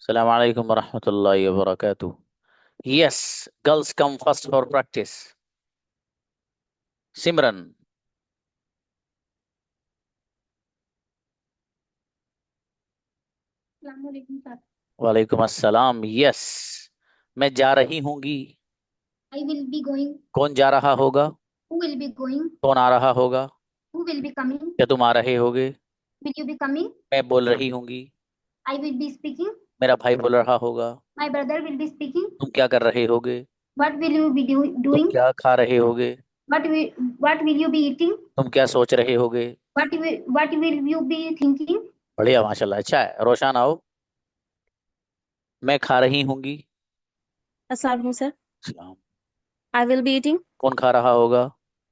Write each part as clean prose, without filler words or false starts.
Assalamu alaikum warahmatullahi wabarakatuh. Yes, girls come first for practice. Simran, Assalamualaikum sir. वालेकुम अस्सलाम. Yes, मैं जा रही हूँगी. I will be going. कौन जा रहा होगा? Who will be going? कौन आ रहा होगा? Who will be coming? क्या तुम आ रहे होगे? Will you be coming? मैं बोल रही हूँगी. I will be speaking. मेरा भाई बोल रहा होगा. My brother will be speaking. तुम क्या कर रहे होगे? What will you be तुम doing? क्या खा रहे होगे? What will you be eating? तुम क्या सोच रहे होगे? What will you be thinking? बढ़िया, माशाल्लाह. अच्छा है. रोशन आओ. मैं खा रही हूँगी. Assalamu sir. सलाम. I will be eating. कौन खा रहा होगा?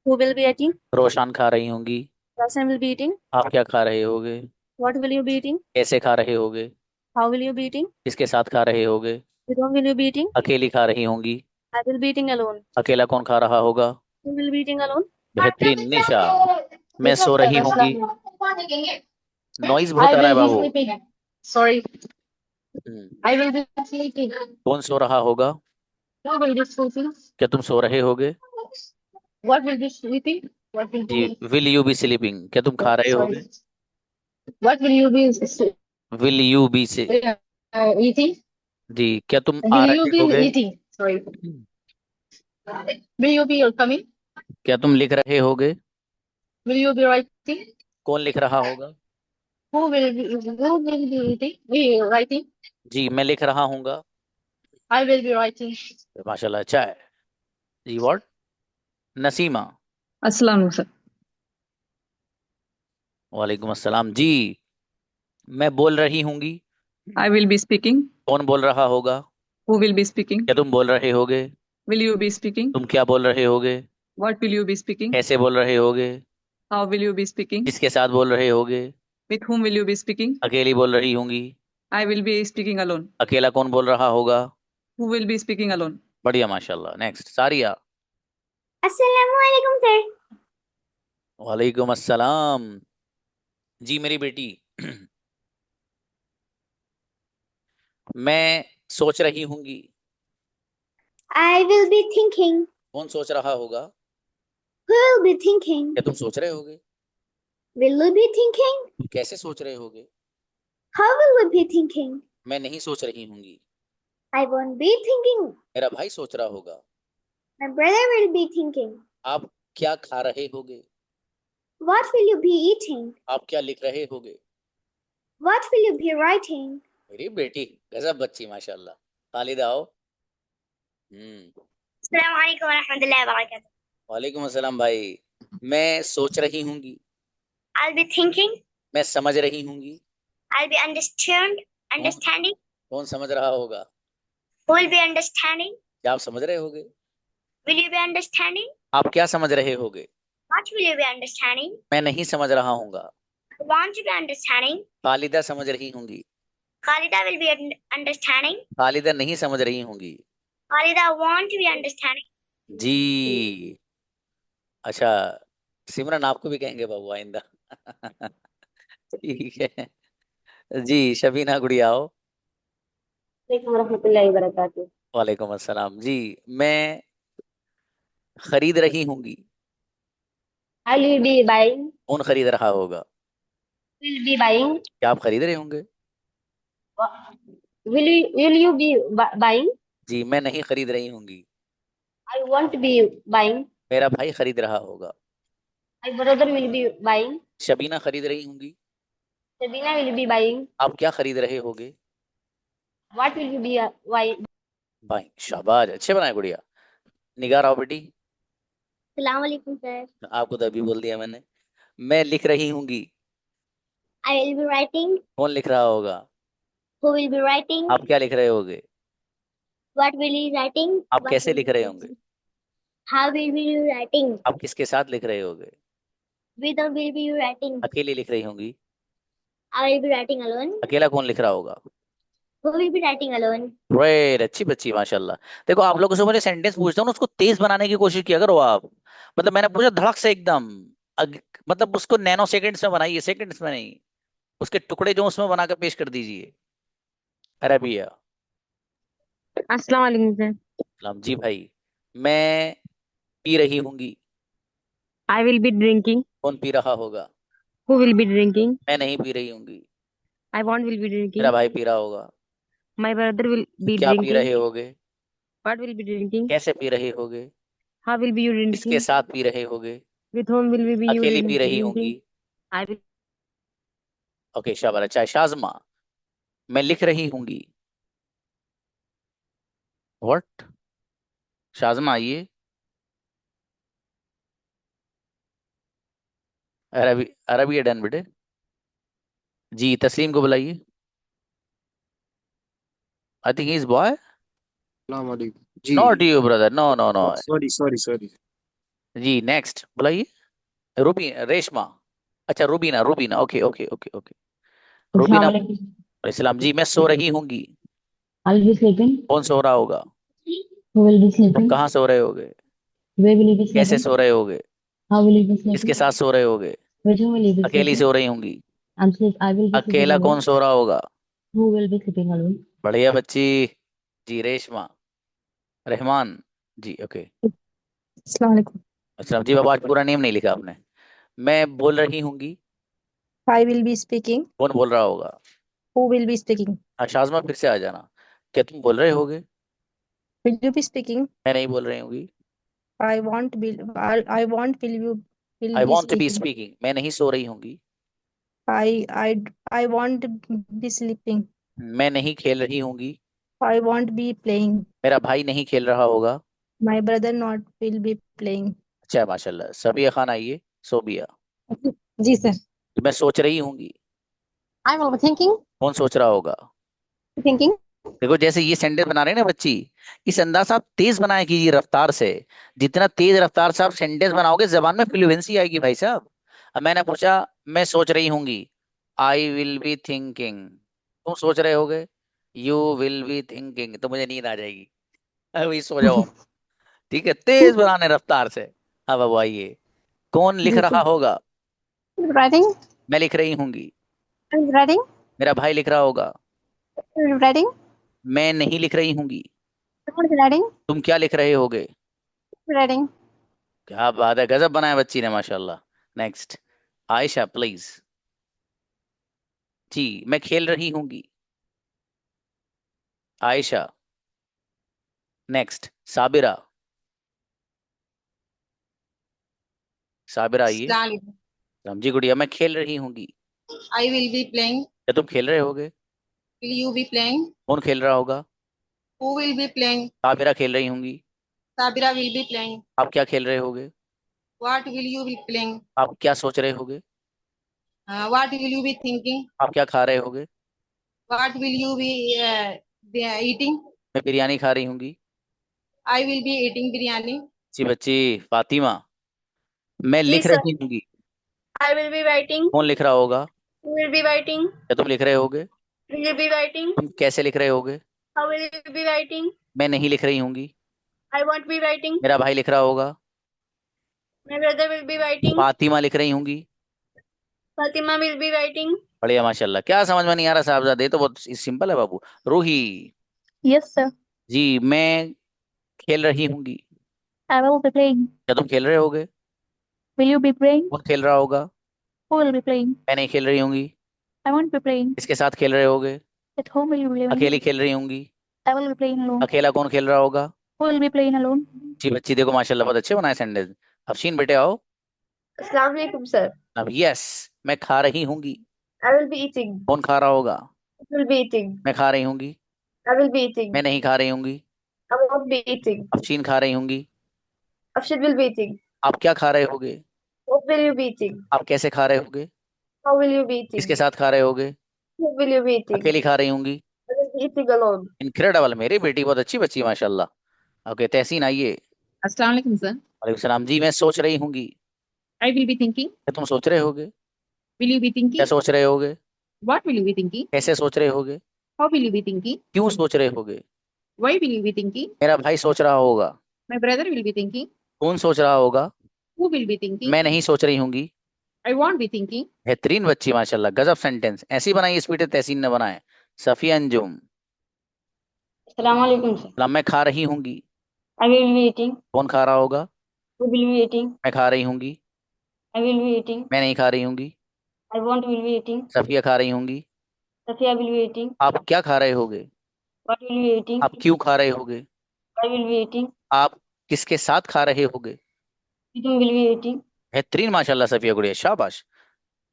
Who will be eating? रोशन खा रही होंगी. Rasan will be eating. आप क्या खा रहे होगे? What will you be eating? कैसे खा रहे होगे? How will you be eating? किसके साथ खा रहे होगे? With whom will you be eating? अकेली खा रही होंगी. I will be eating alone. अकेला कौन खा रहा होगा? Who will be eating alone? बेहतरीन. निशा, मैं सो रही होंगी. नॉइज I बहुत आ रहा है will be Babu. sleeping. Sorry. Hmm, I will be sleeping. कौन सो रहा होगा? Who will be sleeping? क्या तुम सो रहे होगे? What will be sleeping? What will जी. be? Will you be sleeping, क्या तुम खा रहे होगे? Sorry. What will you be will you be से. eating? जी, क्या तुम आ Will you रहे be होगे? eating? Sorry. Will you be coming? क्या तुम लिख रहे होगे? Will you be writing? कौन लिख रहा होगा? Who will be eating? Be writing? जी, मैं लिख रहा हूँगा. I will be writing. माशाल्लाह. अच्छा है. जी. व्हाट? नसीमा. अस्सलाम वालेकुम सर. वालेकुम अस्सलाम. जी, मैं बोल रही होंगी. I will be speaking. कौन बोल रहा होगा? Who will be speaking. क्या तुम बोल रहे होगे? Will you be speaking. तुम क्या बोल रहे होगे? What will you be speaking. कैसे बोल रहे होगे? How will you be speaking. किसके साथ बोल रहे होगे? With whom will you be speaking. अकेली बोल रही होंगी. I will be speaking alone. अकेला कौन बोल रहा होगा? Who will be speaking alone. बढ़िया, माशाल्लाह. नेक्स्ट, सारिया. Assalamualaikum sir. वालेकुम अस्सलाम. जी मेरी बेटी. मैं सोच रही होंगी. I will be thinking. कौन सोच रहा होगा? Who will be thinking? क्या तुम सोच रहे होगे? Will you be thinking? तुम कैसे सोच रहे होगे? How will you be thinking? मैं नहीं सोच रही होंगी. I won't be thinking. मेरा भाई सोच रहा होगा. My brother will be thinking. आप क्या खा रहे होगे? What will you be eating? आप क्या लिख रहे होगे? What will you be writing? मेरी बेटी गजब बच्ची, माशाल्लाह. खालिदा आओ. Assalamualaikum warahmatullahi wabarakatuh. वालेकुम अस्सलाम भाई. मैं सोच रही होंगी. I'll be thinking. मैं समझ रही होंगी. I'll be understanding. कौन समझ रहा होगा? Who will be understanding? क्या आप समझ रहे होगे? Will you be understanding? आप क्या समझ रहे होगे? What will you be understanding? मैं नहीं समझ रहा हूँगा. I want to be understanding. Khaleda समझ रही होंगी. Khalida will be understanding. Khaleda नहीं समझ रही होंगी. Khalida want to be understanding. जी. अच्छा, सिमरन आपको भी कहेंगे बाबू आइंदा. ठीक है. जी, शबीना गुड़िया आओ. वालेकुम अस्सलाम. जी, मैं खरीद रही होंगी. I will be buying. कौन खरीद रहा होगा? Will be buying. क्या आप खरीद रहे होंगे? Will you be buying? जी, मैं नहीं खरीद रही होंगी. I won't be buying. मेरा भाई खरीद रहा होगा. My brother will be buying. Shabina खरीद रही होंगी. Sabina will be buying. आप क्या खरीद रहे होगे? What will you be buying? भाई शाबाश, अच्छे बनाए गुड़िया. निगार आओ बेटी. Assalamualaikum sir. आपको तो अभी बोल दिया मैंने. मैं लिख रही होंगी. I will be writing. कौन लिख रहा होगा? Who will be writing? आप क्या लिख रहे होगे? What will you writing? आप What कैसे will लिख you रहे writing? होंगे? How will you writing? आप किसके साथ लिख रहे होगे? With or will be you writing? अकेली लिख रही होंगी. I will be writing alone. अकेला कौन लिख रहा होगा? Who will be writing alone? Great, अच्छी बच्ची माशाल्लाह. देखो, आप लोगों से मुझे सेंटेंस पूछता हूँ ना, उसको तेज बनाने की कोशिश किया करो आप. मतलब मैंने पूछा धड़क से एकदम. मतलब उसको नैनो सेकंड्स में बनाइए, सेकंड्स में नहीं. उसके टुकड़े जो उसमें बनाकर पेश कर दीजिए. अरबिया। अस्सलाम वालेकुम सर। सलाम जी भाई। मैं पी रही होंगी। I will B drinking. कौन पी रहा होगा? Who will B drinking? मैं नहीं पी रही होंगी। आई वांट विल बी मेरा ड्रिंकिंग। भाई पी रहा होगा। माय ब्रदर विल बी क्या पी ड्रिंकिंग। रहे होगे? What will be drinking? कैसे पी रहे होगे? हाउ विल बी यू किसके ड्रिंकिंग? साथ पी रहे होगे? With home will be you अकेली पी रही ड्रिंकिंग? होंगी। I will. ओके शाबाश, अच्छा है। शाजमा, मैं लिख रही होंगी। व्हाट? शाजमा आइए। अरबी, अरबी डन बेटे। जी तस्लीम को बुलाइए। I think he is boy. अस्सलाम वालेकुम जी। Not you brother, no no no. Sorry sorry sorry. जी नेक्स्ट बुलाइए। रूबी, रेशमा। अच्छा Rubina, Rubina, okay okay okay okay. Rubina. Islam ji, मैं सो रही होंगी। I'll be sleeping. कौन सो रहा होगा? Who will be तुम sleeping? कहाँ सो रहे होगे? Where will you be कैसे sleeping? सो रहे होगे? How will you be किसके sleeping? साथ सो रहे होगे? With whom will you be अकेली sleeping? सो रही होंगी। I will be sleeping अकेला कौन alone. सो रहा होगा? Who will be sleeping alone? बढ़िया बच्ची। जी रेशमा, रहमान। जी ओके। अस्सलाम वालेकुम। अच्छा जी बाबा, आज पूरा नेम नहीं लिखा आपने। मैं बोल रही होंगी। I will be speaking. कौन बोल रहा होगा? Who will be speaking? हाँ शाजमा, फिर से आ जाना। क्या तुम बोल रहे होगे? Will you be speaking? मैं नहीं बोल रही होंगी। I want be. I want will I be want to be speaking. Speaking, मैं नहीं सो रही होंगी। I I I want be sleeping. मैं नहीं खेल रही होंगी। I won't be playing. मेरा भाई नहीं खेल रहा होगा। My brother not will be playing. अच्छा है माशाल्लाह। सबिया खान आइए। सोबिया। जी सर। मैं सोच रही होंगी। I will be thinking. कौन सोच रहा होगा? Thinking. देखो जैसे ये सेंटेंस बना रहे हैं ना बच्ची, इस अंदाज से आप तेज बनाया कीजिए रफ्तार से। जितना तेज रफ्तार से आप सेंटेंस बनाओगे जबान में फ्लुएंसी आएगी भाई साहब। अब मैंने पूछा मैं सोच रही होंगी, आई विल बी थिंकिंग। तुम सोच रहे होगे, यू विल बी थिंकिंग, तो मुझे नींद आ जाएगी। अभी सो जाओ। ठीक है, तेज बनाने रफ्तार से। अब आइए, कौन लिख रहा होगा? Writing. मैं लिख रही होंगी। Writing. मेरा भाई लिख रहा होगा। Writing. मैं नहीं लिख रही होंगी। Writing. तुम क्या लिख रहे होगे? Writing. क्या बात है, गजब बनाया बच्ची ने माशाल्लाह। Next Ayesha please. जी मैं खेल रही होंगी। आयशा। नेक्स्ट साबिरा। साबिरा आइए। समझी गुड़िया, मैं खेल रही होंगी। I will be playing. क्या तुम खेल रहे होगे? Will you be playing? कौन खेल रहा होगा? Who will be playing? Sabira खेल रही होंगी। Sabira will be playing. आप क्या खेल रहे होगे? What will you be playing? आप क्या सोच रहे होगे? What will you be thinking? आप क्या खा रहे होगे? What will you be eating? मैं बिरयानी खा रही होंगी। I will be eating biryani. जी बच्ची फातिमा, मैं जी लिख सर। रही होंगी। I will be writing. कौन लिख रहा होगा? Who will be writing? क्या तुम लिख रहे होगे? Will you be writing? तुम कैसे लिख रहे होगे? How will you be writing? मैं नहीं लिख रही होंगी। I won't be writing. मेरा भाई लिख रहा होगा। My brother will be writing. Fatima लिख रही होंगी। Fatima will be writing. बढ़िया माशाल्लाह। क्या समझ में नहीं आ रहा साहबजादे, तो बहुत सिंपल है बाबू। रूही। Yes, sir. जी मैं खेल रही होंगी। I will be playing. क्या तुम खेल रहे होगे? Will you be playing? कौन खेल रहा होगा? Who will be playing? मैं नहीं खेल रही होंगी। I won't be playing. किसके साथ खेल रहे होगे? At home will you be playing? अकेली खेल रही होंगी। I will be playing alone. अकेला कौन खेल रहा होगा? Who will be playing alone? जी बच्ची देखो माशाल्लाह बहुत अच्छे बनाए सेंटेंस। अफशीन बेटे आओ। Assalamu alaikum, sir. अब यस, मैं खा रही होंगी। I will be eating. कौन खा रहा होगा? I will be eating. मैं खा रही होंगी। I will be eating. मैं नहीं खा रही होंगी। I won't be eating. Afsheen खा रही होंगी। Afshid will be eating. आप क्या खा रहे होगे? What will you be eating? आप कैसे खा रहे होगे? How will you be eating? किसके साथ खा रहे होगे? Who will you be eating? अकेली खा रही होंगी। I will be eating alone. Incredible, मेरी बेटी बहुत अच्छी बच्ची माशाल्लाह। ओके तहसीन आइए। Assalamu alaikum, sir. वालेकुम सलाम। जी मैं सोच रही होंगी। I will be thinking. क्या तुम सोच रहे होगे? Will you be क्या thinking? सोच रहे होगे? What will you be thinking? कैसे सोच रहे होगे? How will you be thinking? क्यों सोच रहे होगे? Why will you be thinking? मेरा भाई सोच रहा होगा। My brother will be thinking. कौन सोच रहा होगा? Who will be thinking? मैं नहीं सोच रही होंगी। I won't be thinking. बेहतरीन बच्ची माशाल्लाह, गजब सेंटेंस। ऐसी बनाई स्पीड तहसीन ने बनाए। Safia Anjum. Assalamu alaikum, sir. सलाम, मैं खा रही होंगी। I will be eating. कौन खा रहा होगा? Who will be eating? मैं खा रही होंगी। I will be eating. मैं नहीं खा रही होंगी। I want will be eating. Safia खा रही होंगी। Safia will be eating. आप क्या खा रहे होगे? What will be eating? आप क्यों खा रहे होगे? I will be eating. आप किसके साथ खा रहे होगे? With whom will be eating? बेहतरीन माशाल्लाह सफिया गुड़िया, शाबाश।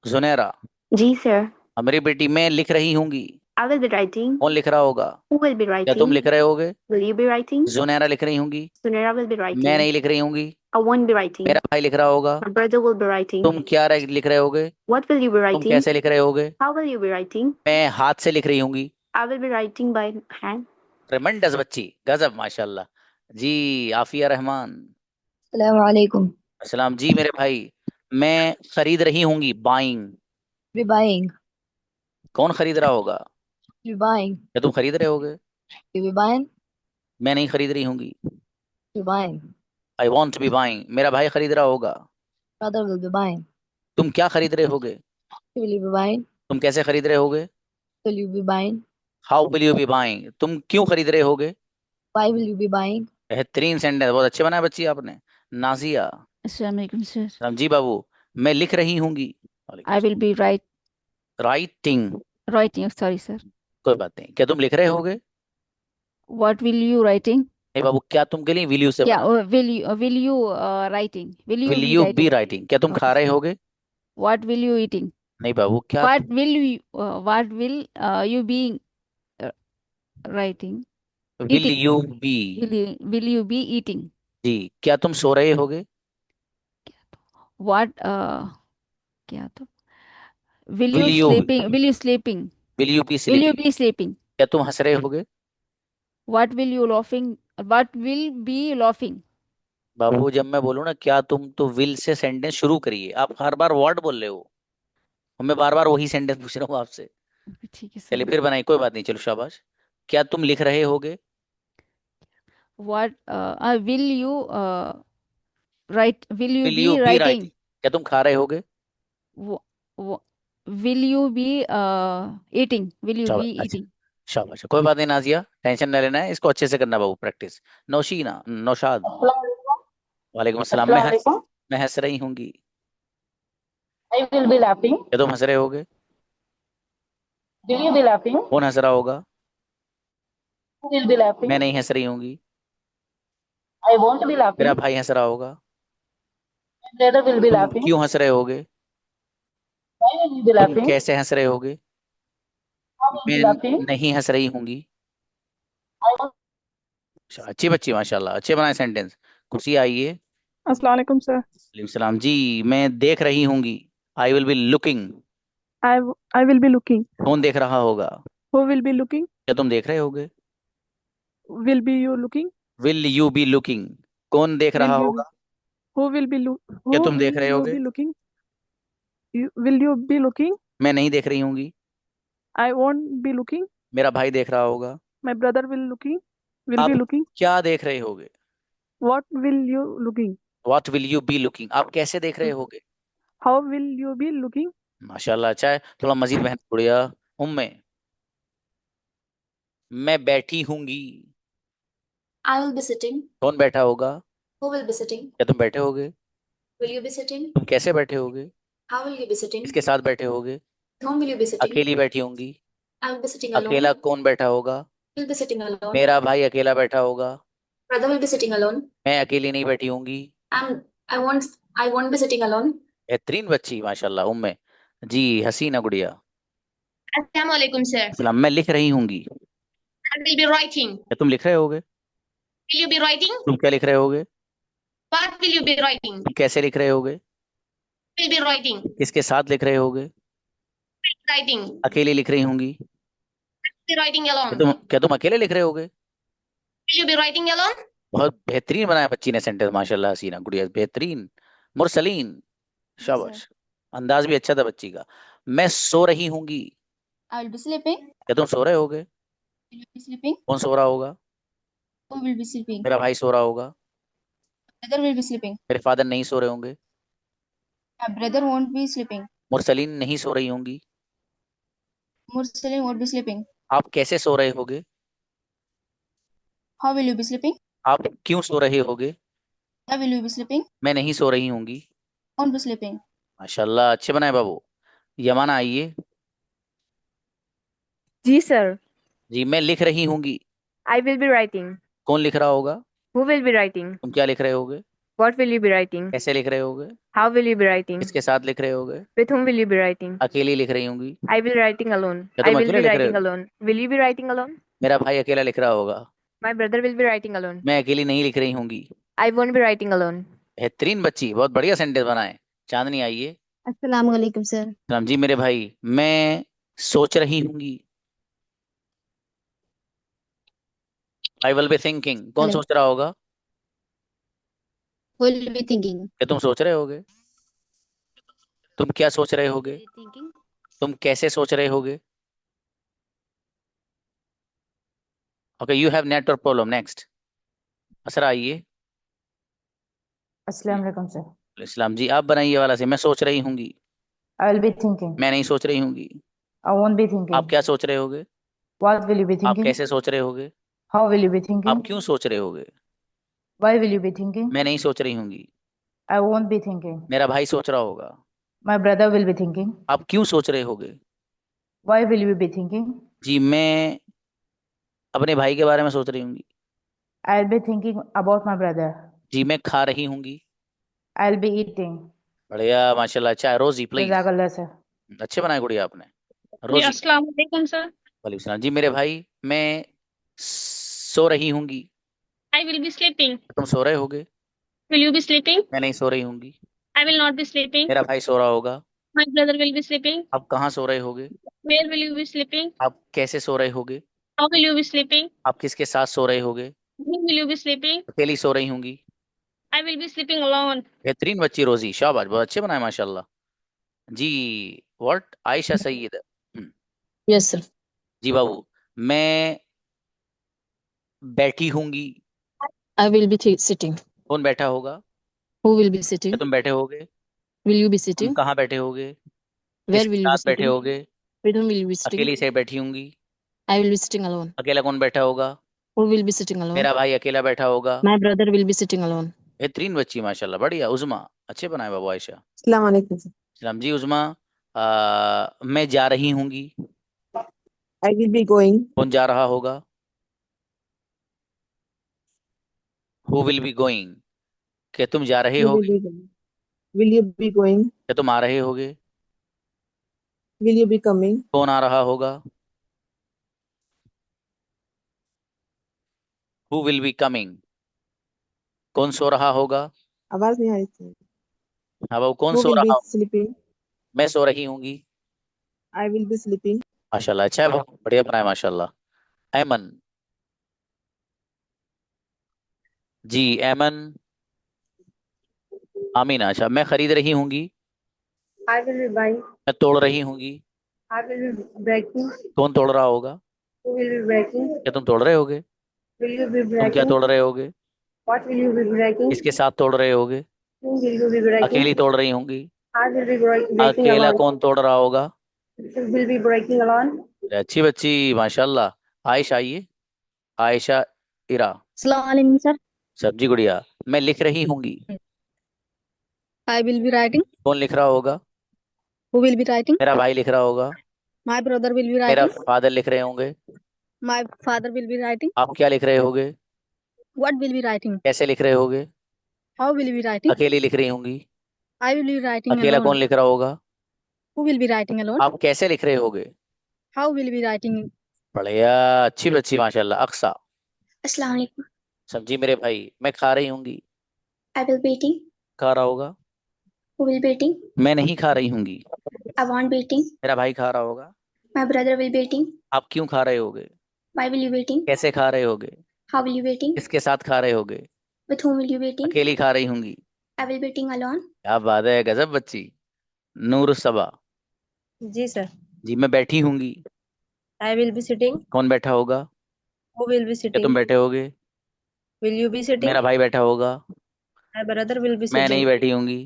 जुनैरा, जी सर, मेरी बेटी, मैं लिख रही होंगी। I will be writing. कौन लिख रहा होगा? Who will be क्या तुम writing? लिख रहे होगे? Will you be writing? Junaira लिख रही होंगी। Sunera will be मैं writing. नहीं लिख रही होंगी। I won't be writing. मेरा भाई लिख रहा होगा। My brother will be writing. तुम क्या लिख रहे होगे? What will you be तुम writing? कैसे लिख रहे होगे? How will you be writing? मैं हाथ से लिख रही होंगी। I will be writing by hand. ट्रेमेंडस बच्ची, गजब माशाल्लाह। जी आफिया रहमान। Assalamu alaikum. अस्सलाम जी मेरे भाई, मैं खरीद रही होंगी। बाइंग। Be buying. कौन खरीद रहा होगा? Be buying. क्या तुम खरीद रहे होगे? You be buying. मैं नहीं खरीद रही होंगी। Be buying. I want B buying. मेरा भाई खरीद रहा होगा। Brother will be buying. तुम क्या खरीद रहे होगे? Will you be buying? तुम कैसे खरीद रहे होगे? Will you be buying? How will you B buying. तुम क्यों खरीद रहे होगे? Why will you be buying? बेहतरीन सेंटेंस, बहुत अच्छे बनाए बच्ची आपने। Nazia. Assalamu alaikum, sir. Ram ji बाबू, मैं लिख रही होंगी। I will be writing. writing. Sorry, sir. कोई बात नहीं। क्या तुम लिख रहे होगे? What will you writing? नहीं बाबू, क्या तुम के लिए विल यू से Yeah, will you writing? Will you will be you be writing? Writing. क्या तुम Okay, खा रहे sir. होगे? What will you eating? नहीं बाबू, क्या What will you be writing? Will Eating. You be. Will you be eating? जी, क्या तुम सो रहे होगे? What क्या तो will will you you sleeping? Will you sleeping? Will you be Will you sleeping. be sleeping? क्या तुम हंस रहे होगे? What will you laughing? What will be laughing? बाबू जब मैं बोलूँ ना क्या तुम, तो विल से सेंटेंस शुरू करिए। आप हर बार वर्ड बोल रहे हो और मैं बार बार वही सेंटेंस पूछ रहा हूँ आपसे। ठीक है चलिए सर. फिर बनाइए, कोई बात नहीं, चलो शाबाश। क्या तुम लिख रहे होगे? What will you write? Will you will be you be writing? Writing. क्या तुम खा रहे होगे? Wh- wh- will you be eating? Will you शाबाश, be अच्छा, eating? शाबाश। कोई बात नहीं नाजिया, टेंशन न लेना है, इसको अच्छे से करना बाबू, प्रैक्टिस। नौशीना, नौशाद। वालेकुम अस्सलाम। मैं हंस रही होंगी। I will be laughing. क्या तुम हंस रहे होगे? Will you be laughing? कौन हंस रहा होगा? Who will be laughing? मैं नहीं हंस रही होंगी। I won't be laughing. मेरा भाई हंस रहा होगा। My brother will be तुम laughing. क्यों हंस रहे होगे? Why will you be तुम laughing? कैसे हंस रहे होगे? How will you be मैं laughing? नहीं हंस रही होंगी। I won't. अच्छी बच्ची माशाल्लाह, अच्छे बनाए सेंटेंस। कुर्सी आइए। अस्सलाम वालेकुम सर। वालेकुम सलाम जी, मैं देख रही होंगी। I will be looking. I will be looking. कौन देख रहा होगा? Who will be looking? क्या तुम देख रहे होगे? Will be you looking? Will you be looking. कौन देख Will रहा you होगा? Who will be look? क्या Who तुम देख will रहे you होगे? be looking? Will you be looking? मैं नहीं देख रही होंगी। I won't be looking. मेरा भाई देख रहा होगा। My brother will looking. Will आप be looking. क्या देख रहे होगे? What will you looking? What will you be looking. आप कैसे देख रहे होगे? How will you be looking? माशाल्लाह, अच्छा है। थोड़ा मजीद मेहनत बढ़िया। उम्मे, मैं बैठी होंगी। I will be sitting. कौन बैठा होगा? Who will be sitting? क्या तुम बैठे होगे? Will you be sitting? तुम कैसे बैठे होगे? How will you be sitting? किसके साथ बैठे होगे? With whom will you be sitting? अकेली बैठी होंगी। I will be sitting alone. अकेला कौन बैठा होगा? Will be sitting alone. मेरा भाई अकेला बैठा होगा। Brother will be sitting alone. मैं अकेली नहीं बैठी होंगी। I won't be sitting alone. बेहतरीन बच्ची माशाल्लाह उम्मे। जी हसीना गुड़िया। Assalamu alaikum, sir. सलाम, मैं लिख रही होंगी। I will be writing. क्या तुम लिख रहे होगे? Will you be writing? तुम क्या लिख रहे होगे? What will you be writing? तुम कैसे लिख रहे होगे? Will be writing. किसके साथ लिख रहे होगे? Writing. अकेली लिख रही होंगी। Be writing alone. क्या तुम अकेले लिख रहे होगे? Will you be writing alone? बहुत बेहतरीन बनाया बच्ची ने सेंटेंस माशाल्लाह। हसीना गुड़िया बेहतरीन। मुरसलीन, शाबाश। अंदाज भी अच्छा था बच्ची का। मैं सो रही होंगी। I will be sleeping. क्या तुम सो रहे होगे? Will you be sleeping? कौन सो रहा होगा? Who will be sleeping? मेरा भाई सो रहा होगा। Brother will be sleeping. मेरे फादर नहीं सो रहे होंगे। My brother won't be sleeping. Mursaleen नहीं सो रही होंगी। Mursaleen won't be sleeping. आप कैसे सो रहे होगे? How will you be sleeping? आप क्यों सो रहे होगे? Why will you be sleeping? मैं नहीं सो रही होंगी। Won't be sleeping. माशाल्लाह, अच्छे बनाए बाबू। यमाना आइए। जी सर। जी, मैं लिख रही होंगी। I will be writing. कौन लिख रहा होगा? Who will be writing? तुम क्या लिख रहे होगे? What will you be writing? कैसे लिख रहे होगे? How will you be writing? किसके साथ लिख रहे होगे? With whom will you be writing? अकेली लिख रही होंगी। I will writing alone. क्या आई तुम विल अकेले बी लिख रहे राइटिंग हो? Alone. Will you be writing alone? मेरा भाई अकेला लिख रहा होगा। My brother will be writing alone. मैं अकेली नहीं लिख रही होंगी। I won't be writing alone. बेहतरीन बच्ची, बहुत बढ़िया सेंटेंस बनाए। चांदनी आइए। अस्सलाम वालेकुम सर। राम जी मेरे भाई, मैं सोच रही होंगी। I will be thinking. कौन हेलो। सोच रहा होगा? Will be thinking. क्या तुम सोच रहे होगे? तुम क्या सोच रहे होगे? थिंकिंग। तुम कैसे सोच रहे होगे? Okay, you have network problem. Next Asra आइए। अस्सलाम वालेकुम सर। इस्लाम जी, आप बनाइए वाला से। मैं सोच रही होंगी। I will be thinking. मैं नहीं सोच रही होंगी। आई वोंट बी आप थिंकिंग। क्या सोच रहे होगे? व्हाट विल यू बी आप थिंकिंग? कैसे सोच रहे होगे? हाउ विल यू बी आप थिंकिंग? क्यों सोच रहे होगे? Why will you be thinking? मैं नहीं सोच रही होंगी। I won't be thinking. मेरा भाई सोच रहा होगा। My brother will be thinking. आप क्यों सोच रहे होगे? Why will you be thinking? जी, मैं अपने भाई के बारे में सोच रही होंगी। I will be thinking about my brother. जी, मैं खा रही होंगी। I will be eating. बढ़िया, माशाल्लाह। अच्छा, रोजी प्लीज। जज़ाकल्लाह सर। अच्छे बनाए गुड़िया आपने। जी रोजी। अस्सलाम वालेकुम सर। वालेकुम सलाम। जी मेरे भाई, मैं सो रही होंगी। I will be sleeping. तुम सो रहे होगे। Will you be sleeping? मैं नहीं सो रही होंगी। I will not be sleeping. मेरा भाई सो रहा होगा। My brother will be sleeping. आप कहाँ सो रहे होगे? Where will you be sleeping? आप कैसे सो रहे होगे? How will you be sleeping? आप किसके साथ सो रहे होगे? Who will you be sleeping? अकेली सो रही होंगी। I will be sleeping alone. बेहतरीन बच्ची रोजी, शाबाश, बहुत अच्छे बनाए माशाल्लाह। जी, what? Ayesha Saeed. Yes sir. जी बाबू, मैं बैठी होंगी। I will be sitting. कौन बैठा होगा? हु विल बी क्या सिटिंग? तुम बैठे होगे? विल यू बी तुम सिटिंग? कहाँ बैठे होगे? वेयर किसके विल यू बी साथ बैठे सिटिंग? होगे? With whom will you be sitting? अकेली से बैठी होंगी। I will be sitting alone. अकेला कौन बैठा होगा? Who will be sitting alone? मेरा भाई अकेला बैठा होगा। My brother will be sitting alone. बेहतरीन बच्ची माशाल्लाह, बढ़िया। उज़मा, अच्छे बनाए बाबू। आयशा। अस्सलाम वालेकुम सर। सलाम जी उज़मा। मैं जा रही होंगी। I will be going. कौन जा रहा होगा? Who will be going. क्या तुम जा रहे होगे? Will you be going? क्या तुम आ रहे होगे? Will you be coming? कौन आ रहा होगा? Who will be coming. कौन सो रहा होगा? आवाज नहीं आ रही थी। हाँ बाबू, कौन हु सो विल बी रहा? स्लीपिंग? मैं सो रही होंगी। I will B sleeping. माशाल्लाह, अच्छा है बाबू, बढ़िया बनाया माशाल्लाह। ऐमन। जी ऐमन। आमीना। अच्छा, मैं खरीद रही होंगी। I will be buying. मैं तोड़ रही होंगी। I will be breaking. कौन तोड़ रहा होगा? Who will be breaking? क्या तुम तोड़ रहे होगे? Will you be तुम क्या breaking? तोड़ रहे होगे? What will you be breaking? किसके साथ तोड़ रहे होगे? Who will you be breaking? अकेली तोड़ रही होंगी। I will be breaking अकेला alone. कौन तोड़ रहा होगा? Who will be breaking alone? अच्छी बच्ची माशाल्लाह। आयशा आइए। आयशा इरा। अस्सलाम वालेकुम सर। सब्जी गुड़िया, मैं लिख रही होंगी। I will be writing. कौन लिख रहा होगा? Who will be writing? मेरा भाई लिख रहा होगा। माय ब्रदर विल बी मेरा राइटिंग। फादर लिख रहे होंगे। My father will be writing. आप क्या लिख रहे होगे? What will be writing? कैसे लिख रहे होगे? How will be writing? अकेली लिख रही होंगी। आई विल बी राइटिंग अकेला अलोन। कौन लिख रहा होगा? Who will be writing alone? आप कैसे लिख रहे होगे? How will be writing? बढ़िया, अच्छी बच्ची माशाल्लाह। अक्सा। अस्सलाम वालेकुम। सब्जी मेरे भाई, मैं खा रही होंगी। I will be eating. खा रहा होगा। Who will be eating? मैं नहीं खा रही होंगी। I won't be eating. मेरा भाई खा रहा होगा। My brother will be eating. आप क्यों खा रहे होगे? Why will you be eating? कैसे खा रहे होगे? How will you be eating? किसके साथ खा रहे होगे? With whom will you be eating? अकेली खा रही होंगी। I will be eating alone. क्या बात है, गजब बच्ची। नूर सबा। जी सर। जी, मैं बैठी होंगी। I will be sitting. कौन बैठा होगा? हु विल बी क्या तुम सिटिंग? बैठे होगे? Will you be sitting? मेरा भाई बैठा होगा। माय ब्रदर विल बी मैं नहीं सिटिंग। बैठी होंगी।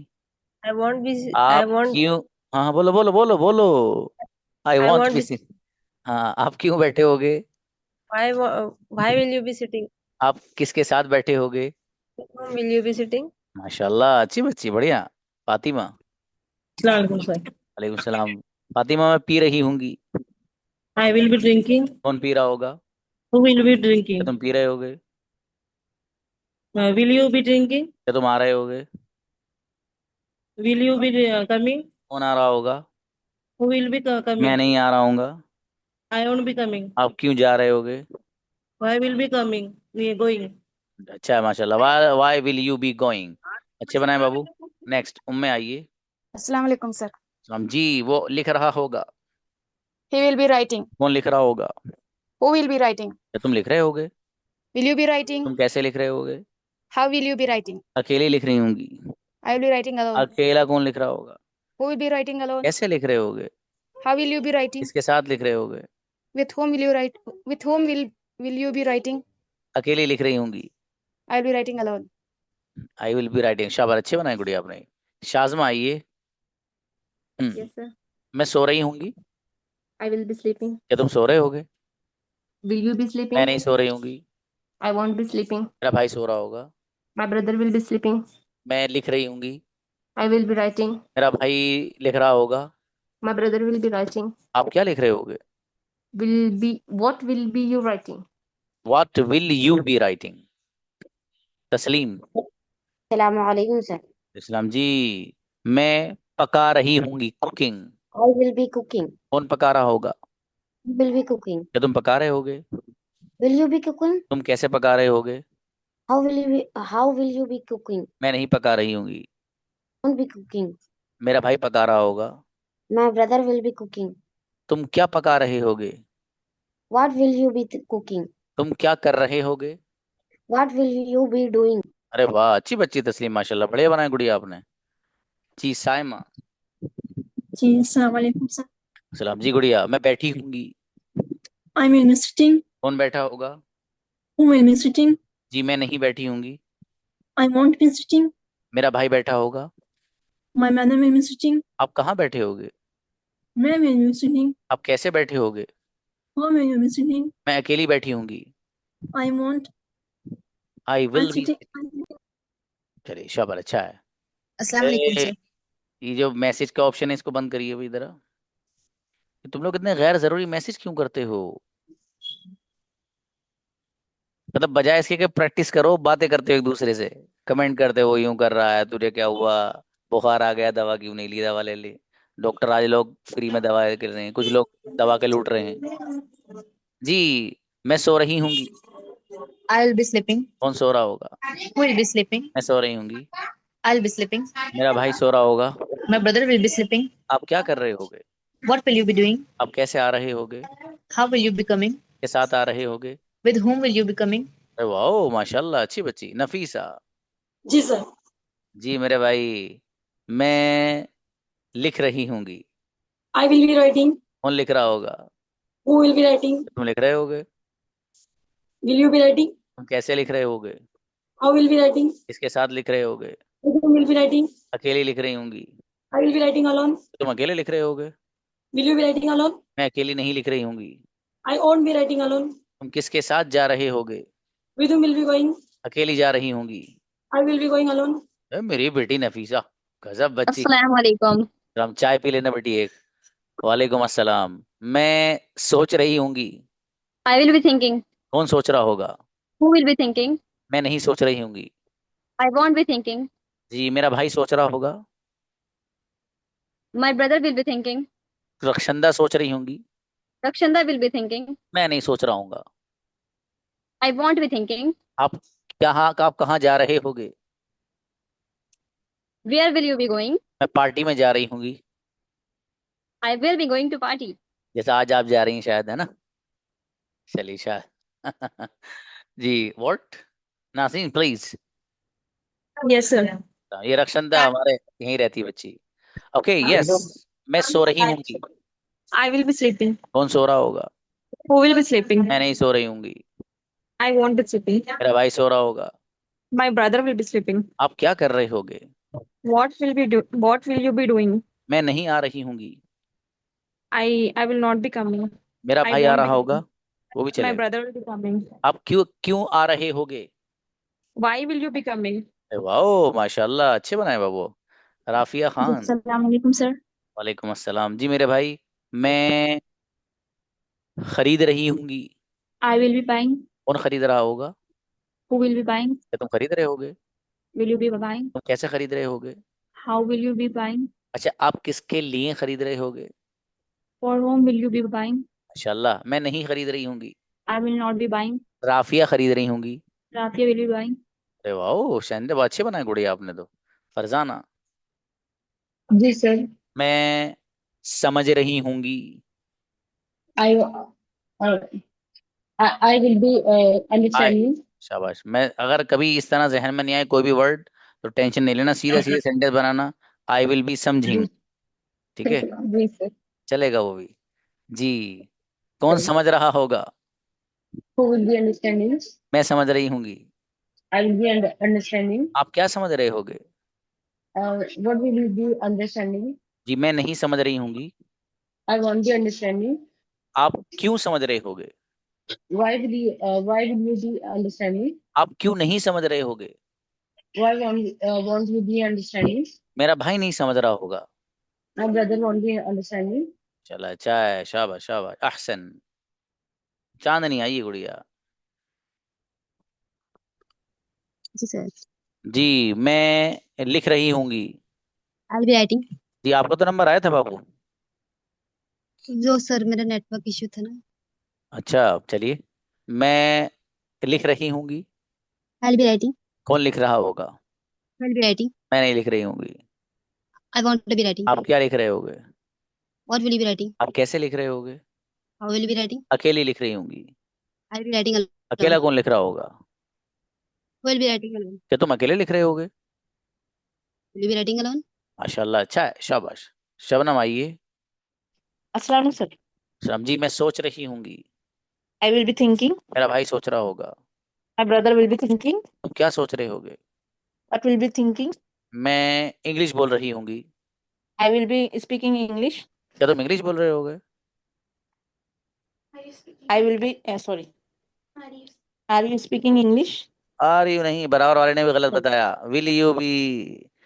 I won't be. आई आप वोंट। क्यों? हाँ बोलो बोलो बोलो बोलो। I want won't be be. Sit. हाँ, आप क्यों बैठे होगे? Why will you be sitting? आप किसके साथ बैठे होगे? With whom will you be sitting? माशाल्लाह, अच्छी बच्ची, बढ़िया। फातिमा। वालेकुम सलाम। फातिमा, मैं पी रही होंगी। I will be drinking. कौन पी रहा होगा? Who will be क्या drinking? तुम पी रहे होगे? Will you be drinking? क्या तुम आ रहे होगे? Will you be coming? कौन आ रहा होगा? Who will be मैं coming? नहीं आ रहा हूँगा। I won't be coming. आप क्यों जा रहे होगे? Why will be coming? We are going. अच्छा है, माशाल्लाह। Why will you be going. अच्छे बनाए बाबू। नेक्स्ट, उम्मे आइए। अस्सलाम वालेकुम सर। सलाम जी। वो लिख रहा होगा। He will be writing. कौन लिख रहा होगा? Who will be writing? क्या तुम लिख रहे होगे? Will you be writing? तुम कैसे लिख रहे होगे? How will you be writing? अकेले लिख रही होंगी। I will be writing alone. अकेला कौन लिख रहा होगा? Who will be writing alone? कैसे लिख रहे होगे? How will you be writing? किसके साथ लिख रहे होगे? With whom will you write? With whom will you be writing? अकेले लिख रही होंगी। I will be writing alone. I will be writing. शाबाश, अच्छे बनाए गुड़िया आपने। शाज़मा आइए। Yes, sir. मैं सो रही होंगी। I will be sleeping. क्या तुम सो रहे होगे? Will you be मैं sleeping? नहीं सो रही होंगी। I won't be sleeping. मेरा भाई सो रहा होगा। My brother will be sleeping. मैं लिख रही होंगी। I will be writing. मेरा भाई लिख रहा होगा। My brother will be writing. आप क्या लिख रहे होगे? What will be you writing? What will you be writing? तस्लीम। Assalamualaikum sir. इस्लाम जी। मैं पका रही होंगी, cooking. I will be cooking. कौन पका रहा होगा? You will be cooking. क्या तुम पका रहे होगे? Will you be cooking? तुम कैसे पका रहे होगे? How will you be cooking? मैं नहीं पका रही होंगी। Won't be cooking. मेरा भाई पका रहा होगा। My brother will be cooking. तुम क्या पका रहे होगे? What will you be cooking? तुम क्या कर रहे होगे? What will you be doing? अरे वाह, अच्छी बच्ची तस्लीम, माशाल्लाह, बढ़िया बनाए गुड़िया आपने। जी साइमा। जी अस्सलाम वालेकुम सर। सलाम जी गुड़िया। मैं बैठी होंगी। I will be sitting. कौन बैठा होगा? Who will be sitting? जी मैं नहीं बैठी होंगी। I won't be sitting. मेरा भाई बैठा होगा। My mother will be sitting. आप कहाँ बैठे होगे? Where will you be sitting? आप कैसे बैठे होगे? How will you be sitting? मैं अकेली बैठी होंगी। I won't. I will I'm be. sitting. चलिए शाबाश, अच्छा है। अस्सलाम वालेकुम ए, सर। ये जो मैसेज का ऑप्शन है इसको बंद करिए भाई जरा। तुम लोग इतने गैर जरूरी मैसेज क्यों करते हो? मतलब बजाय इसके कि प्रैक्टिस करो, बातें करते हो एक दूसरे से, कमेंट करते हो यूं कर रहा है, तुझे क्या हुआ, बुखार आ गया, दवा क्यों नहीं ली, दवा ले ली। डॉक्टर आज लोग फ्री में दवा कर रहे हैं, कुछ लोग दवा के लूट रहे हैं। जी मैं सो रही होंगी। I will be sleeping. कौन सो रहा होगा? Who will be sleeping? मैं सो रही होंगी। I'll be sleeping. मेरा भाई सो रहा होगा। My brother will be sleeping. आप क्या कर रहे होगे? What will you be doing? आप कैसे आ रहे होगे? How will you be coming? के साथ आ रहे होगे? With whom will you be coming? अरे वाह माशाल्लाह, अच्छी बच्ची। नफीसा। जी सर। जी मेरे भाई, मैं लिख रही होंगी। I will be writing. कौन लिख रहा होगा? Who will be writing? तुम लिख रहे होगे। Will you be writing? तुम कैसे लिख रहे होगे? How will be writing? किसके साथ लिख रहे होगे? With whom will be writing? अकेली लिख रही होंगी। I will be writing alone. तुम अकेले लिख रहे होगे। Will you be writing alone? मैं अकेली नहीं लिख रही होंगी। I won't be writing alone. तुम किसके साथ जा रहे होगे? With whom will be going? अकेली जा रही होंगी। I will be going alone. मेरी बेटी नफीसा, गजब बच्ची। अस्सलाम वालेकुम। हम चाय पी लेना बेटी एक। वालेकुम अस्सलाम। मैं सोच रही होंगी। I will be thinking. कौन सोच रहा होगा? Who will be thinking? मैं नहीं सोच रही होंगी। I won't be thinking. जी मेरा भाई सोच रहा होगा। My brother will be thinking. Rakshanda सोच रही होंगी। Rakshanda will be thinking. मैं नहीं सोच रहा हूँगा। I won't be thinking. आप कहाँ जा रहे होगे? Where will you be going? मैं पार्टी में जा रही होंगी। I will be going to party. जैसा आज आप जा रही हैं शायद, है ना? चलिए शायद। जी व्हाट? नाज़रीन प्लीज। Yes sir. ये रक्षंदा हमारे यहीं रहती है बच्ची। Okay yes. मैं सो रही होंगी। I will be sleeping. कौन सो रहा होगा? Who will be sleeping? मैं नहीं सो रही होंगी। I won't be sleeping. मेरा भाई सो रहा होगा। My brother will be sleeping. आप क्या कर रहे होगे? What will you be doing? मैं नहीं आ रही होंगी। I will not be coming. मेरा I भाई आ won't रहा be होगा। वो भी My चलेगा। brother will be coming. आप क्यों क्यों आ रहे होगे? Why will you be coming? Wow माशाल्लाह, अच्छे बनाए बाबू। राफिया खान। Assalamualaikum, sir. वालेकुम अस्सलाम। जी मेरे भाई, मैं खरीद रही होंगी। I will be buying. कौन खरीद रहा होगा? Who will be buying? क्या तुम खरीद रहे होगे? Will you be buying? तुम कैसे खरीद रहे होगे? How will you be buying? अच्छा, आप किसके लिए खरीद रहे होगे? For whom will you be buying? माशाल्लाह, मैं नहीं खरीद रही होंगी। I will not be buying. Rafia खरीद रही होंगी। Rafia will be buying. अरे वाह, शहंदे बहुत अच्छे बनाए गुड़िया आपने तो। फरजाना। जी सर। मैं समझ रही होंगी। आई आई विल बी अंडरस्टैंडिंग। शाबाश। मैं अगर कभी इस तरह जहन में नहीं आए कोई भी वर्ड तो टेंशन नहीं लेना, सीधे सीधे सेंटेंस बनाना। आई विल बी समझिंग, ठीक है, जी सर। चलेगा वो भी। जी, कौन समझ रहा होगा? Who will be understanding. मैं समझ रही होंगी। I will be understanding. आप क्या समझ रहे होगे? What will you be understanding. जी, मैं नहीं समझ रही होंगी। I want be understanding. आप क्यों समझ रहे होगे? Why will you be understanding. आप क्यों नहीं समझ रहे होगे? Why want you be understanding. मेरा भाई नहीं समझ रहा होगा। My brother want be understanding. चला, अच्छा है, शाबाश शाबाश, अहसन। चांदनी आई है गुड़िया। जी सर। जी, मैं लिख रही होंगी। I will be writing. जी, आपको तो नंबर आया था बाबू। जो सर मेरा नेटवर्क इशू था ना। अच्छा, चलिए, मैं लिख रही होंगी। I will be writing. कौन लिख रहा होगा? I will be writing. मैं नहीं लिख रही होंगी। I want to be writing. आप क्या लिख रहे होगे? What will you be writing? आप कैसे लिख रहे होगे? How will you be writing? अकेली लिख रही होंगी। I will be writing alone. अकेला कौन लिख रहा होगा? Who will be writing alone? क्या तुम अकेले लिख रहे होगे? Will you be writing alone? माशाल्लाह, अच्छा है, शाबाश। शबनम आइए। अस्सलाम सर। शबनम जी, मैं सोच रही होंगी। I will be thinking. मेरा भाई सोच रहा होगा। My brother will be thinking. तुम क्या सोच रहे होगे? What will be thinking? मैं इंग्लिश बोल रही होंगी। I will be speaking English. क्या तुम इंग्लिश बोल रहे होगे? I will be sorry. Are you speaking English? Are you नहीं, बराबर वाले ने भी गलत बताया। Will you be.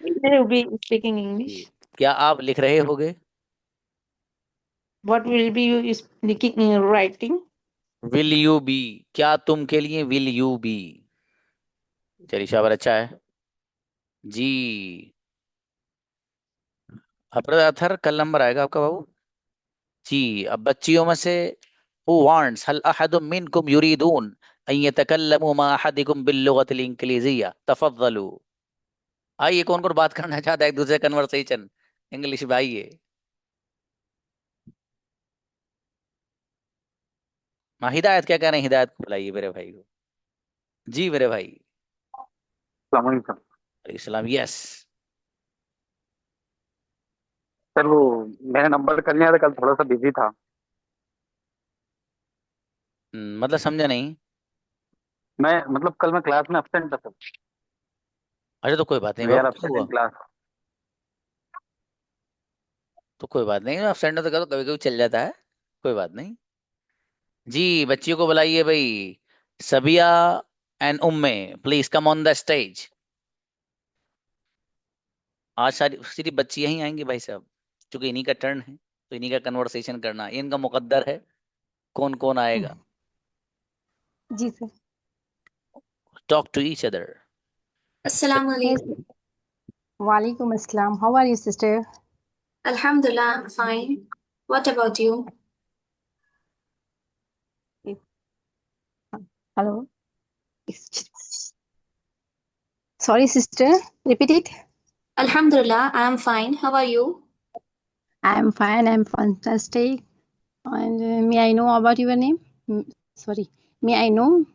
Will you be speaking English? क्या आप लिख रहे होगे? What will be you speaking writing? Will you be, क्या तुम के लिए विल यू बी। चलिए शाबाश, अच्छा है जी। अथर कल नंबर आएगा आपका बाबू। जी, अब बच्चियों में से who wants, हल अहदुम मिनकुम युरीदून अन यतकल्लमू मा अहदिकुम बिल्लुगतिल इंग्लिज़िय्या, तफद्दलू। आइए, कौन कौन बात करना चाहता है एक दूसरे कन्वर्सेशन इंग्लिश में, आइए। हाँ, हिदायत क्या कह रहे हैं? हिदायत को बुलाइए मेरे भाई को। जी मेरे भाई। सलाम, यस। सर वो मैंने नंबर कर लिया था, कल थोड़ा सा बिजी था। मतलब समझा नहीं। मैं मतलब कल मैं क्लास में एब्सेंट था सर। अच्छा, तो कोई बात नहीं वी आर बाबू, क्या एब्सेंट हुआ? In class. तो कोई बात नहीं, आप सेंड तो करो, कभी कभी चल जाता है, कोई बात नहीं। जी, बच्चियों को बुलाइए भाई। Sabiya and Umme, please come on the stage. आज सारी सिर्फ बच्चियां ही आएंगी भाई साहब, क्योंकि इन्हीं का टर्न है, तो इन्हीं का कन्वर्सेशन करना इनका मुकद्दर है। कौन कौन आएगा? जी sir. Talk to each other. Assalamu Yes. alaikum. Walaikum assalam. How are you, sister? Alhamdulillah, I'm fine. What about you? Hello. Sorry, sister. Repeat it. Alhamdulillah, I'm fine. How are you? I'm fine. I'm fantastic. And may I know about your name? Sorry. May I know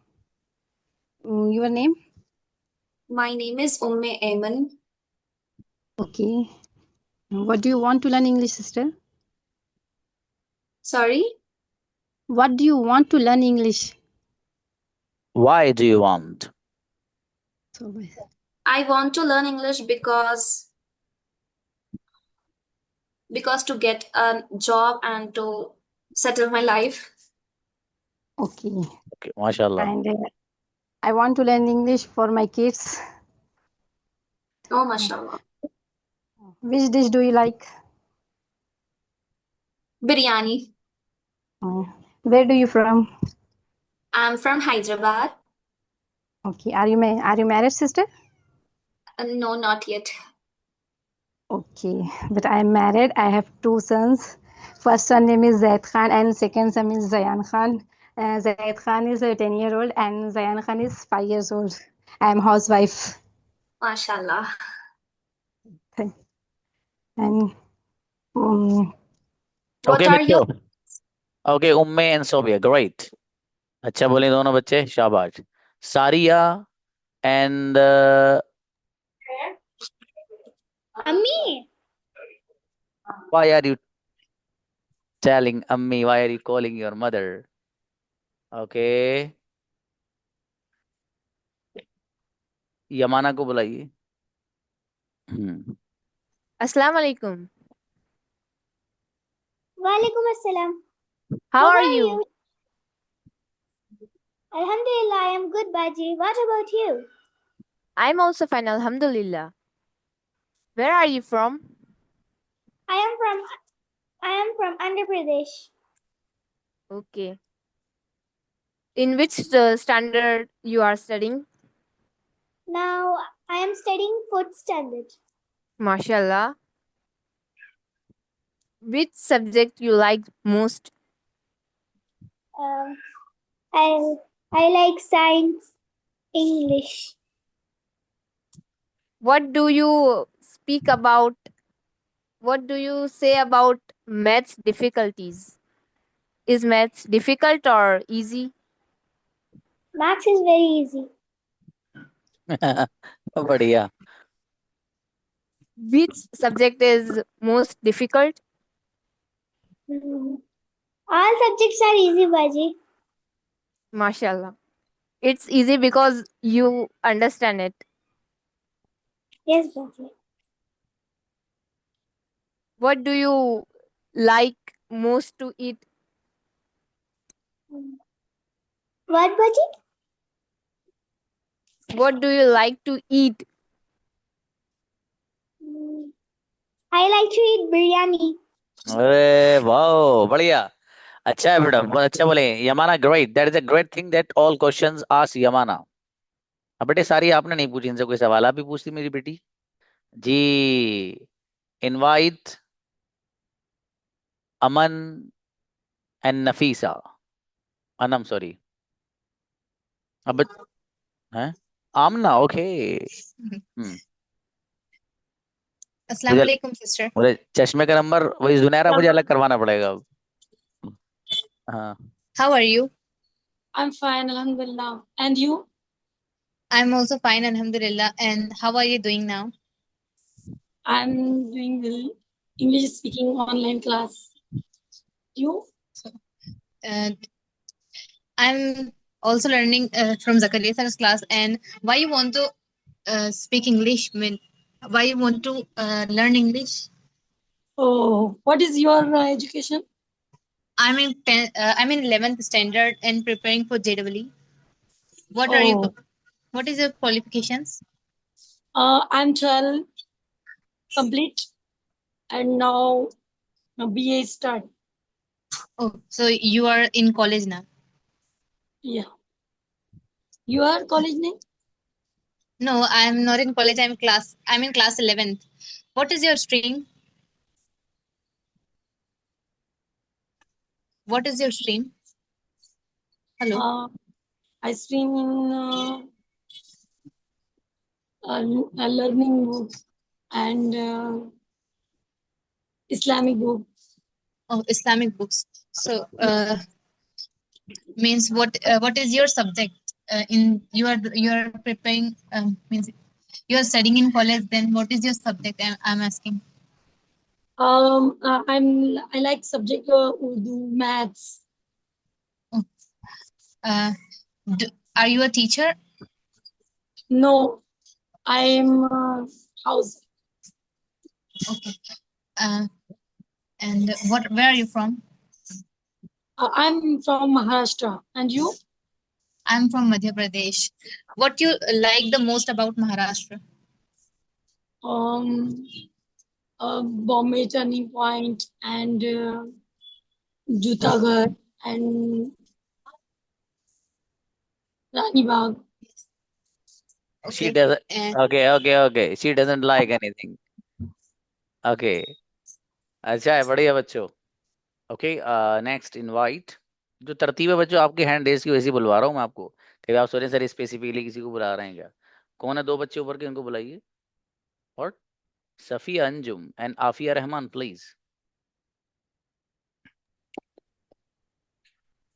your name? My name is Umme Ayman. Okay. What do you want to learn English, sister? Sorry? What do you want to learn English? Why do you want? I want to learn English because to get a job and to settle my life. Okay. Okay, mashallah. And I want to learn English for my kids. Oh, mashallah. Which dish do you like? Biryani. Where do you from? I'm from Hyderabad. Okay. Are you married, sister? No, not yet. Okay. But I am married. I have two sons. First son name is Zaid Khan and second son is Zayan Khan. Zaid Khan is a 10-year-old and Zayan Khan is 5 years old. I am housewife. Mashallah. And What Okay, are your bachcho. Okay, Umme and Sobia, great. अच्छा बोले दोनों बच्चे, शाबाश. Saria and Ammi. why are you telling Ammi? Why are you calling your mother? Okay. यमाना को बुलाइए. Assalamu alaikum. Walaikum assalam. How How are are you? you? Alhamdulillah, I am good, Baji. What about you? I'm also fine, Alhamdulillah. Where are you from? I am from Andhra Pradesh. Okay. In which standard you are studying? Now I am studying 4th standard. MashaAllah. Which subject you like most? I like science, English. What do you speak about? What do you say about maths difficulties? Is maths difficult or easy? Maths is very easy. बढ़िया. Which subject is most difficult? All subjects are easy, Baji. MashaAllah. It's easy because you understand it. Yes, Baji. What do you like most to eat? What, Baji? What do you like to eat? I like to eat biryani. अरे वाह, बढ़िया. अच्छा है बेटा, बहुत अच्छा बोले. यमाना, great. That is a great thing that all questions ask यमाना. अब बेटे सारी आपने नहीं पूछी, इनसे कोई सवाल आप भी पूछती मेरी बेटी जी. Invite Aman and Nafisa. Anam sorry. अब हैं आमना. ओके. अस्सलाम वालेकुम सिस्टर. मुझे चश्मे का नंबर वही जुनैरा मुझे अलग करवाना पड़ेगा अब. हाँ. How are you? I'm fine, Alhamdulillah. And you? I'm also fine, Alhamdulillah. And how are you doing now? I'm doing the English speaking online class. You? Uh, I'm also learning from Zakaria sir's class. And why you want to speak English? Why you want to learn English? Oh, what is your education? I'm in 11th standard and preparing for JEE. What are you? What is your qualifications? I'm 12 complete and now BA start. Oh, so you are in college now? Yeah. Your college name? No, I'm not in college. I'm in class 11th. What is your stream? What is your stream? Hello. I stream in learning books and Islamic books. Oh, Islamic books. So, means what is your subject? In you are preparing means you are studying in college. Then what is your subject? I'm asking. I like subject Urdu, maths. Are you a teacher? No, I'm house. Okay. And where are you from? I'm from Maharashtra. And you? I'm from Madhya Pradesh. What you like the most about Maharashtra? Bombay Turning Point and Jutaghar and Rani Bagh. She Okay. doesn't. And Okay. She doesn't like anything. Okay. अच्छा है, बढ़िया बच्चों. Okay, next invite. जो तरतीब है बच्चों, आपकी hand raise की वैसे ही बुलवा रहा हूँ मैं आपको. कभी आप सोचे सर स्पेसिफिकली किसी को बुला रहे हैं क्या? कौन है दो बच्चे ऊपर के, उनको बुलाइए. और सफिया अंजुम एंड आफिया रहमान प्लीज.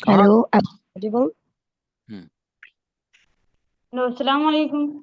कहाँ? Hello, am I audible? Hello, Assalamu alaikum.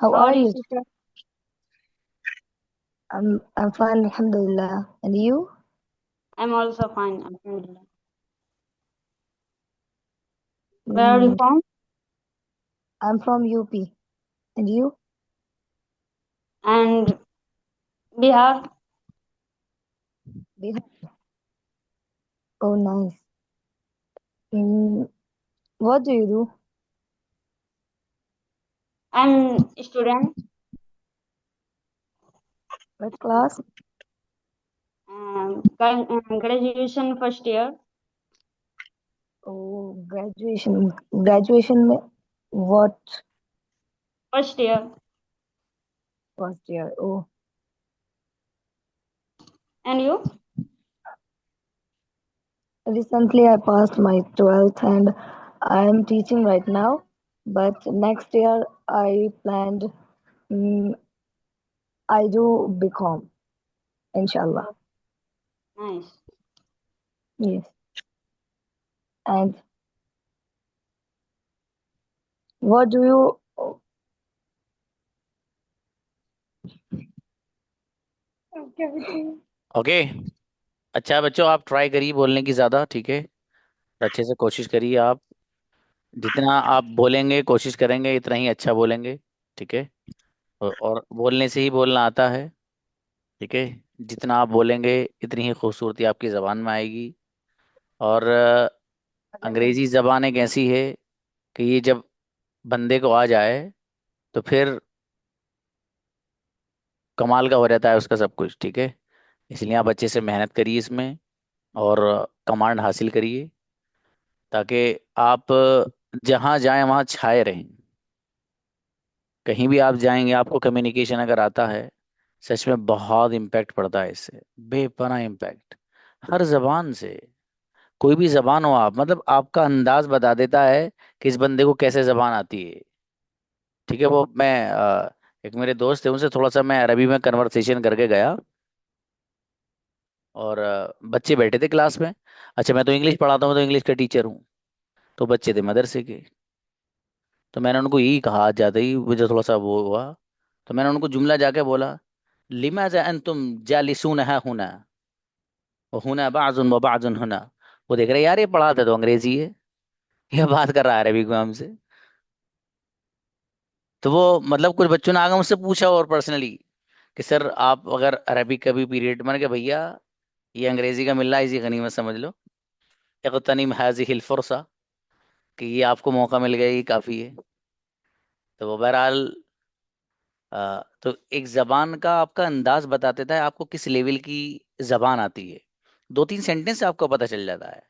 How How are are you, you? sister? I'm fine, alhamdulillah. And you? I'm also fine, alhamdulillah. Where are you Mm, from? I'm from UP. And you? And Bihar. Bihar. Oh, nice. What do you do? I'm a student. What class? Graduation first year. Oh, graduation. Graduation, what? First year. First year. Oh, And you? recently I passed my 12th and I'm teaching right now. But next year I planned, I do BCom, inshallah. Nice. Yes. And what do you? Okay. अच्छा बच्चों, आप try करिए बोलने की ज्यादा, ठीक है. अच्छे से कोशिश करिए आप. जितना आप बोलेंगे, कोशिश करेंगे, इतना ही अच्छा बोलेंगे. ठीक है. और बोलने से ही बोलना आता है. ठीक है. जितना आप बोलेंगे इतनी ही खूबसूरती आपकी ज़बान में आएगी. और अंग्रेजी ज़बान एक ऐसी है कि ये जब बंदे को आ जाए तो फिर कमाल का हो जाता है उसका सब कुछ. ठीक है. इसलिए आप अच्छे से मेहनत करिए इसमें और कमांड हासिल करिए, ताकि आप जहाँ जाएं वहाँ छाए रहें. कहीं भी आप जाएंगे, आपको कम्युनिकेशन अगर आता है, सच में बहुत इम्पैक्ट पड़ता है इससे, बेपनाह इम्पैक्ट. हर जबान से, कोई भी जबान हो आप, मतलब आपका अंदाज बता देता है कि इस बंदे को कैसे जबान आती है. ठीक है. वो मैं एक मेरे दोस्त थे, उनसे थोड़ा सा मैं अरबी में कन्वर्सेशन करके गया और बच्चे बैठे थे क्लास में. अच्छा, मैं तो इंग्लिश पढ़ाता हूँ, तो इंग्लिश का टीचर हूँ. तो बच्चे थे मदरसे के. तो मैंने उनको यही कहा, आज जाते ही मुझे थोड़ा सा वो हुआ. तो मैंने उनको जुमला जाके बोला, लिमाज़ा अंतुम जालिसून है हुना व हुना बाज़ुन व बाज़ुन हुना. वो देख रहे यार, ये पढ़ाते तो अंग्रेजी है, यह बात कर रहा है अरबी में हमसे. तो वो मतलब कुछ बच्चों ने आगे मुझसे पूछा और पर्सनली कि सर आप अगर अरबिक का भी पीरियड, मैंने कहा भैया ये अंग्रेजी का मिल रहा है, इसी गनीमत समझ लो. इग़्तनिम हाज़िहिल फ़ुरसा, कि ये आपको मौका मिल गया, ये काफ़ी है. तो वो बहरहाल तो एक जबान का आपका अंदाज बता देता है आपको किस लेवल की जबान आती है. 2-3 सेंटेंस से आपको पता चल जाता है.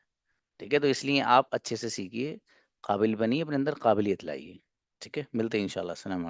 ठीक है. तो इसलिए आप अच्छे से सीखिए, काबिल बनिए, अपने अंदर काबिलियत लाइए. ठीक है. मिलते हैं इंशाल्लाह. अस्सलाम वालेकुम.